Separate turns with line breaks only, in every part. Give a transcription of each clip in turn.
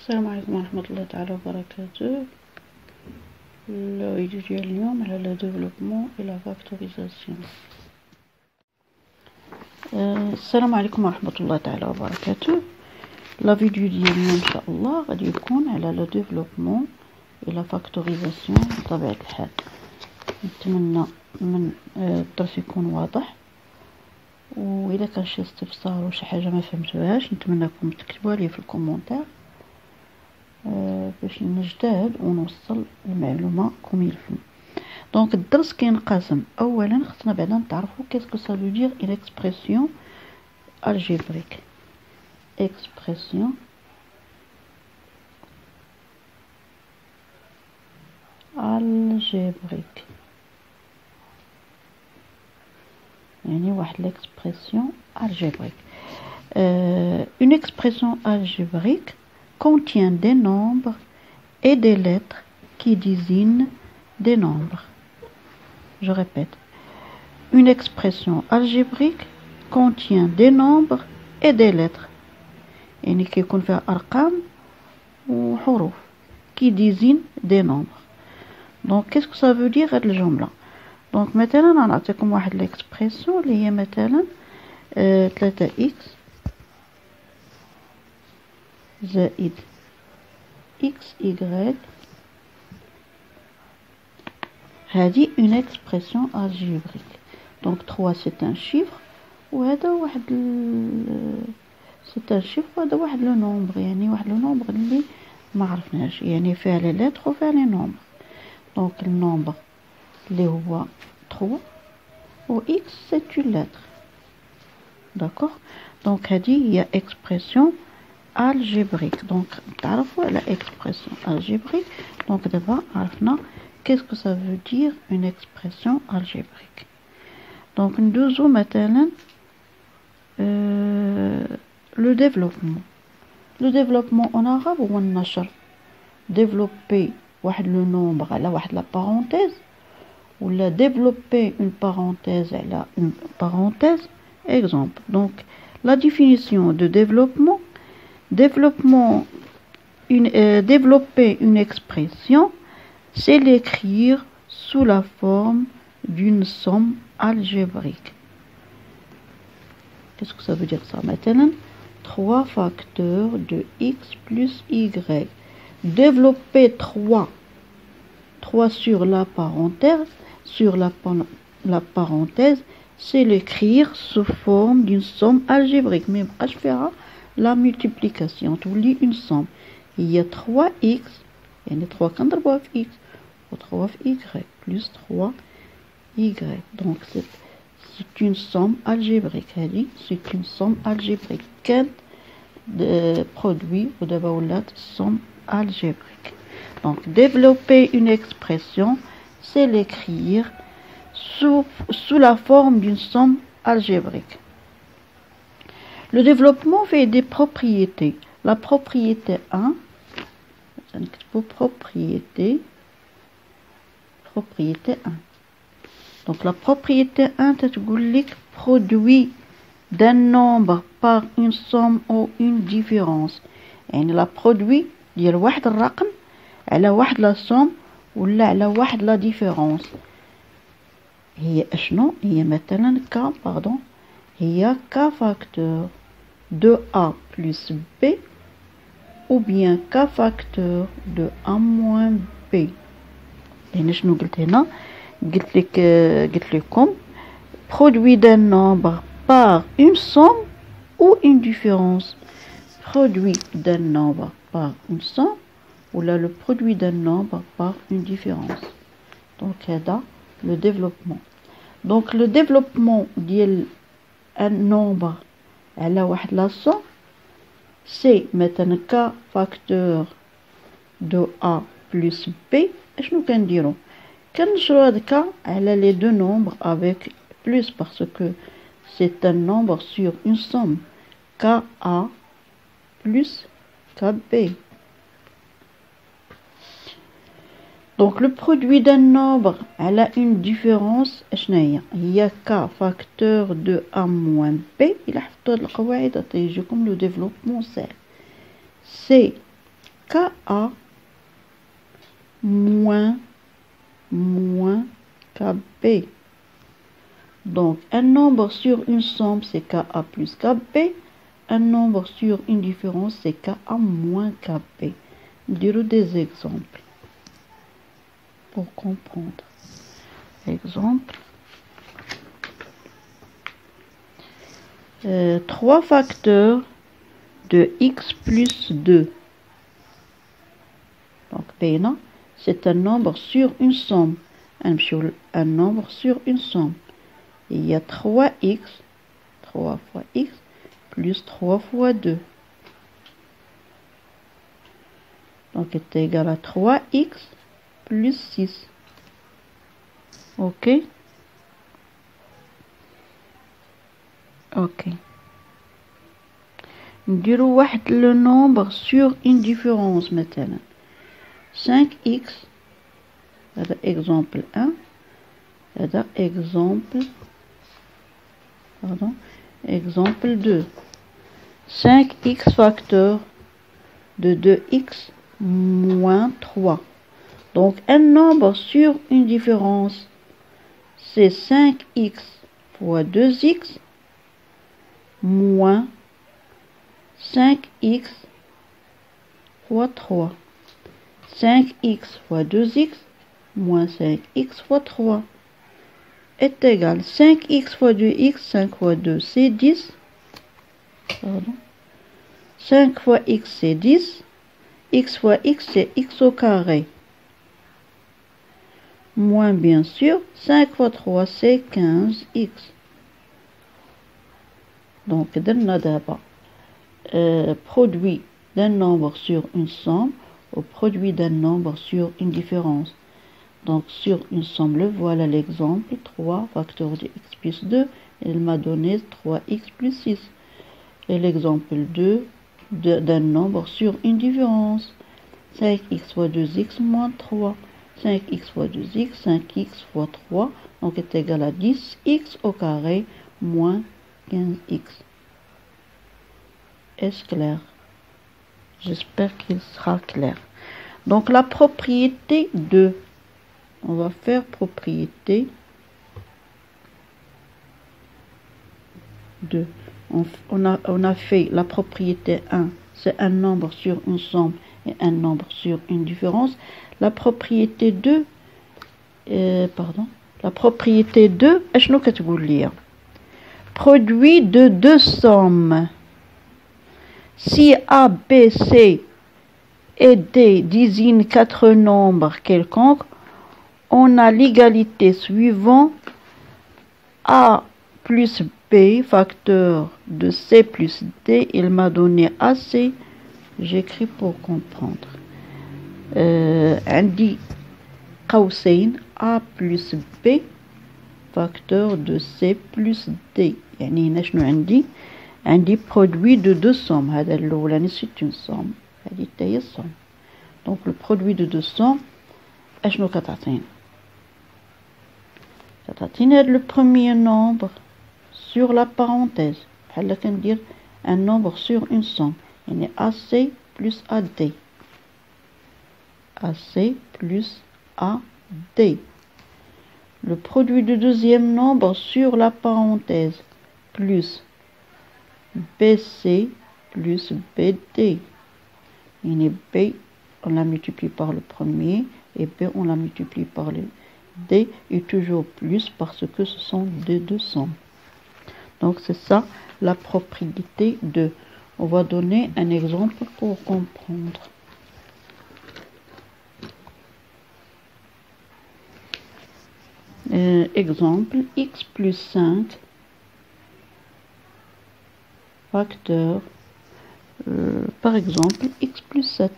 السلام عليكم ورحمة الله تعالى وبركاته. الفيديو ديال اليوم على لا ديفلوبمون اي لا فاكتوريزاسيون. السلام عليكم ورحمة الله تعالى وبركاته. لا فيديو ديال اليوم ان شاء الله غادي يكون على لا ديفلوبمون اي لا فاكتوريزاسيون بطبيعة الحال. نتمنى من الدرس يكون واضح، واذا كان شي استفسار وشي حاجه ما فهمتوهاش نتمنىكم تكتبوها لي في الكومونتير باش نجتهد ونوصل المعلومه كوم يلفم. دونك الدرس كينقسم اولا خصنا بعدا نتعرفوا كيسكو سا فو دير اون اكسبرسيون الجبريك. اكسبرسيون الجبريك يعني واحد l'expression algébrique. Une expression algébrique contient des nombres et des lettres qui désignent des nombres. Je répète. Une expression algébrique contient des nombres et des lettres. يعني كيكون فيها أرقام وحروف qui désignent des nombres. Donc qu'est-ce que ça veut dire هاد الجملة؟ دونك مثلا نعطيكم واحد ليكسبرسيون اللي هي مثلا 3 اكس زائد اكس ايغريك. هذه اون اكسبرسيون الجبريك. دونك 3 سي ان شيفر وهذا واحد سي ان شيفر وهذا واحد لو نومبر، يعني واحد لو نومبر اللي ما عرفناش، يعني فيها لي لتر وفيها لي نومبر. دونك النومبر اللي هو 3 و x c'est une lettre. D'accord. Donc هذه هي expression algébrique. Donc تعرفوا على expression algébrique. Donc دابا عرفنا qu'est-ce que ça veut dire une expression algébrique. Donc ندوزو مثلا le développement. Le développement en arabe هو النشر. développer واحد لو نومبر على واحد لا parenthèse ou la développer une parenthèse à une parenthèse. Exemple. Donc la définition de développement, développer une expression, c'est l'écrire sous la forme d'une somme algébrique. Qu'est-ce que ça veut dire ça? Maintenant 3 facteurs de x plus y. Développer 3 sur la parenthèse, la parenthèse, c'est l'écrire sous forme d'une somme algébrique. Mais je ferai la multiplication, tu lis une somme. Il y a 3x, il y a 3 quand on x, ou 3y, plus 3y. Donc c'est une somme algébrique. C'est une somme algébrique. Quel produit ou d'abord la somme algébrique. Donc développer une expression, c'est l'écrire sous la forme d'une somme algébrique. Le développement fait des propriétés. La propriété 1, propriété 1. Donc la propriété 1 تقول produit d'un nombre par une somme ou une différence. يعني la produit ديال واحد الرقم على واحد لا somme ولا على واحد لا différence. هي اشنو؟ هي مثلا هي k facteur de a plus b ou bien k facteur de a moins b. يعني شنو قلت هنا؟ قلت لكم produit d'un nombre par une somme ou une différence. Produit d'un nombre par une somme ou là le produit d'un nombre par une différence. Donc هذا le développement. Donc le développement ديال un nombre على واحد لا somme c'est مثلا k facteur de a plus b. اشنو كنديرو؟ كنشرو هاد k على les deux nombres avec plus parce que c'est un nombre sur une somme ka plus kb. Donc le produit d'un nombre elle a une différence. Il y a k facteur de a moins b. Il a fait le développement. C'est KA moins KB. Donc, un nombre sur une somme, c'est KA plus KB. Un nombre sur une différence, c'est KA moins KB. Dire des exemples pour comprendre. Exemple. 3 facteurs de x plus 2. Donc, P1, c'est un nombre sur une somme. Un nombre sur une somme. Il y a 3x, 3 fois x, plus 3 fois 2. Donc, est égal à 3x plus 6. OK? OK. نديرو واحد le nombre sur une différence مثلا 5x. هذا exemple 1. هذا exemple exemple 2. 5x facteur de 2x moins 3. Donc un nombre sur une différence, c'est 5x fois 2x moins 5x fois 3. 5x fois 2x moins 5x fois 3 est égal 5x fois 2x, 5 fois 2 c'est 10. Pardon. 5 fois x c'est 10. X fois x c'est x au carré. Moins bien sûr, 5 fois 3 c'est 15x. Donc, درنا دابا produit d'un nombre sur une somme au produit d'un nombre sur une différence. Donc, sur une somme, le voilà l'exemple, 3 facteur de x plus 2, il m'a donné 3x plus 6. Et l'exemple 2 d'un nombre sur une différence, 5x fois 2x moins 3. 5x fois 2x, 5x fois 3, donc est égal à 10x au carré moins 15x. Est-ce clair? J'espère qu'il sera clair. Donc la propriété 2, on va faire propriété 2. On a fait la propriété 1, c'est un nombre sur une somme et un nombre sur une différence. La propriété 2, la propriété 2, اشنو كتقول لي؟ Produit de deux sommes. Si A, B, C et D désignent 4 nombres quelconques, on a l'égalité suivant A plus B, facteur de C plus D. Il m'a donné AC. J'écris pour comprendre. عندي قوسين A plus B facteur de C plus D. يعني هنا شنو عندي produit de deux sommes. هذا الأولاني c'est une somme. هذه حتى هي somme. Donc le produit de deux sommes اشنو كتعطينا؟ كتعطينا le premier nombre sur la parenthèse. بحال كندير un nombre sur une somme. يعني AC plus AD. AC plus AD. Le produit du deuxième nombre sur la parenthèse plus BC plus BD. Et B, on la multiplie par le premier et B, on la multiplie par le D et toujours plus parce que ce sont des deux sommes. Donc c'est ça la propriété de. On va donner un exemple pour comprendre. Exemple, x plus 5 facteur, par exemple, x plus 7.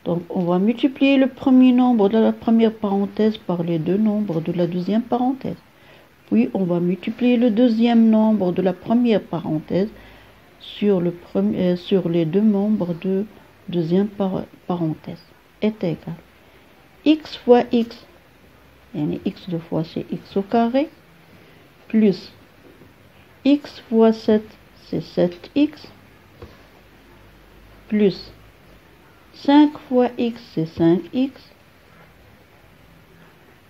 Donc, on va multiplier le premier nombre de la première parenthèse par les deux nombres de la deuxième parenthèse. Puis, on va multiplier le deuxième nombre de la première parenthèse sur les deux nombres de deuxième parenthèse. Est égal. X fois x, et x deux fois c'est x au carré, plus x fois 7, c'est 7x, plus 5 fois x, c'est 5x,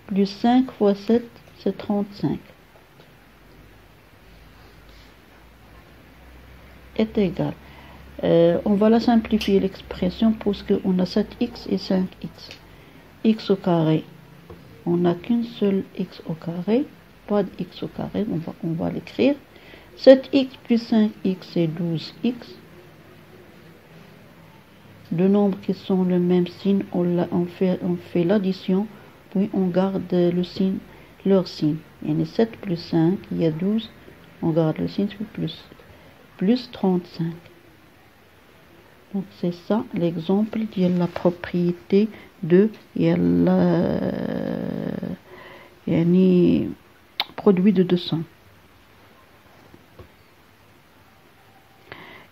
plus 5 fois 7, c'est 35, est égal. On va la simplifier l'expression parce qu'on a 7x et 5x. X au carré, on n'a qu'une seule x au carré, pas de x au carré, on va l'écrire. 7x plus 5x, c'est 12x. Deux nombres qui sont le même signe, on fait l'addition, puis on garde le signe, leur signe. Il y a 7 plus 5, il y a 12, on garde le signe, plus 35. Donc c'est ça l'exemple de la propriété de produit de 200.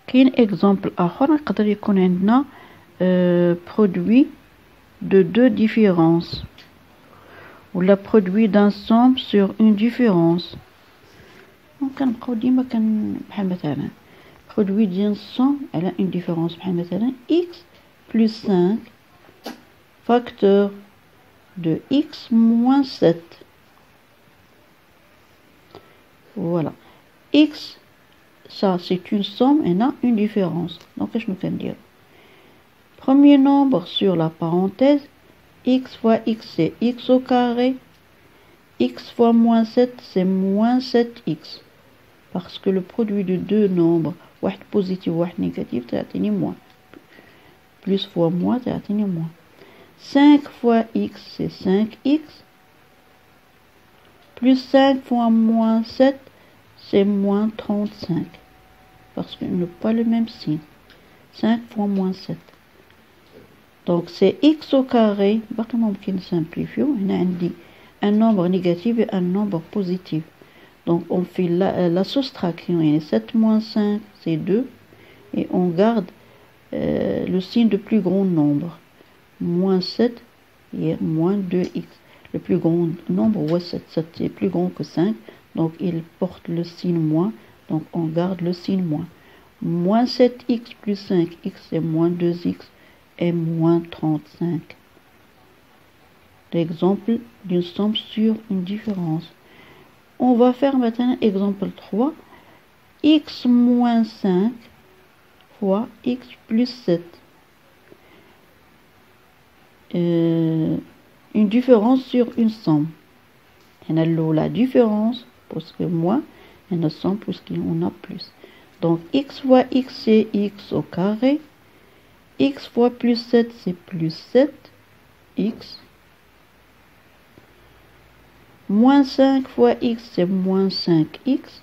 كاين exemple آخر نقدر يكون عندنا produit de deux différences ou la produit d'un somme sur une différence. Donc كنبقاو ديما بحال مثلا produit d'un somme elle a une différence بحال مثلا x plus 5 facteur de x moins 7. Voilà. X, ça c'est une somme, elle a une différence. Donc qu'est-ce que je peux dire? Premier nombre sur la parenthèse, x fois x c'est x au carré, x fois moins 7 c'est moins 7x. Parce que le produit de deux nombres, واحد positif, واحد négatif, تعطيني moins. Plus fois moins, تعطيني moins. 5 fois x c'est 5x. Plus 5 fois moins 7, c'est moins 35. Parce qu'ils n'ont pas le même signe. 5 fois moins 7. Donc c'est x au carré. On simplifie. On a un nombre négatif et un nombre positif. Donc on fait la soustraction. 7 moins 5, c'est 2. Et on garde le signe de plus grand nombre. Moins 7 et moins 2x. Le plus grand nombre, 7. 7 est plus grand que 5. Donc il porte le signe moins. Donc on garde le signe moins. Moins 7x plus 5x, c'est moins 2x et moins 35. L'exemple d'une somme sur une différence. On va faire maintenant exemple 3. X moins 5 fois x plus 7. Une différence sur une somme. On a la différence parce que moins, et une somme parce qu'on a plus. Donc x fois x c'est x au carré. X fois plus 7 c'est plus 7x. Moins 5 fois x c'est moins 5x.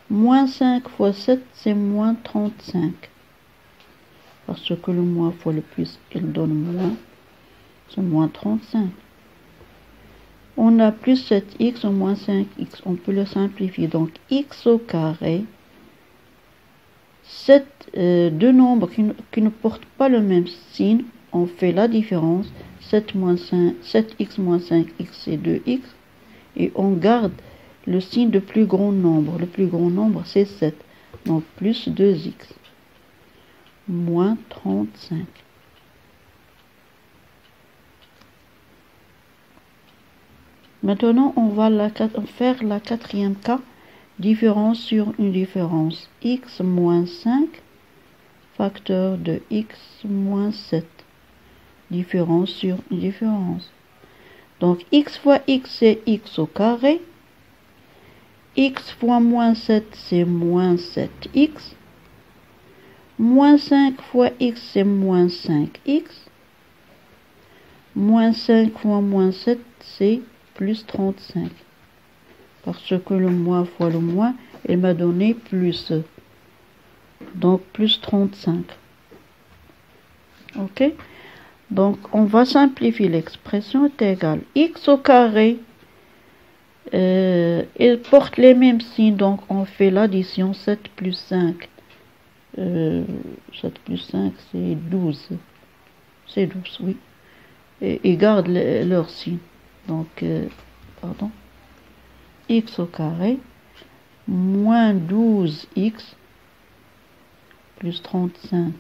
Moins 5 fois 7 c'est moins 35. Parce que le moins fois le plus, il donne moins. C'est moins 35. On a plus 7x ou moins 5x. On peut le simplifier. Donc x au carré. Deux nombres qui ne portent pas le même signe, on fait la différence. 7x moins 5x c'est 2x. Et on garde le signe de plus grand nombre. Le plus grand nombre c'est 7. Donc plus 2x. Moins 35. Maintenant, on va faire la quatrième cas. Différence sur une différence. X moins 5, facteur de x moins 7. Différence sur une différence. Donc, x fois x, c'est x au carré. X fois moins 7, c'est moins 7x. Moins 5 fois x, c'est moins 5x. Moins 5 fois moins 7, c'est plus 35. Parce que le moins fois le moins, il m'a donné plus. Donc, plus 35. Ok? Donc, on va simplifier l'expression est égale. X au carré, il porte les mêmes signes. Donc, on fait l'addition 7 plus 5. 7 plus 5, c'est 12. C'est 12, oui. Et ils gardent leur signe. Donc, pardon. X au carré moins 12x plus 35.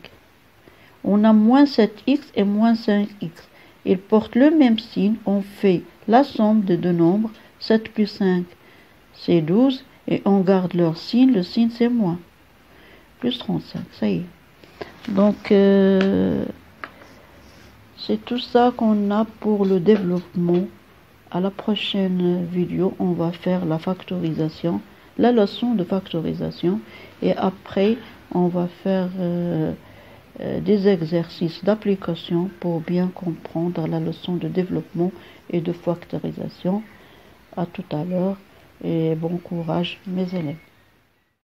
On a moins 7x et moins 5x. Ils portent le même signe. On fait la somme des deux nombres. 7 plus 5, c'est 12. Et on garde leur signe. Le signe, c'est moins. Plus 35, ça y est. Donc, c'est tout ça qu'on a pour le développement. À la prochaine vidéo, on va faire la factorisation, la leçon de factorisation. Et après, on va faire des exercices d'application pour bien comprendre la leçon de développement et de factorisation. À tout à l'heure et bon courage mes élèves.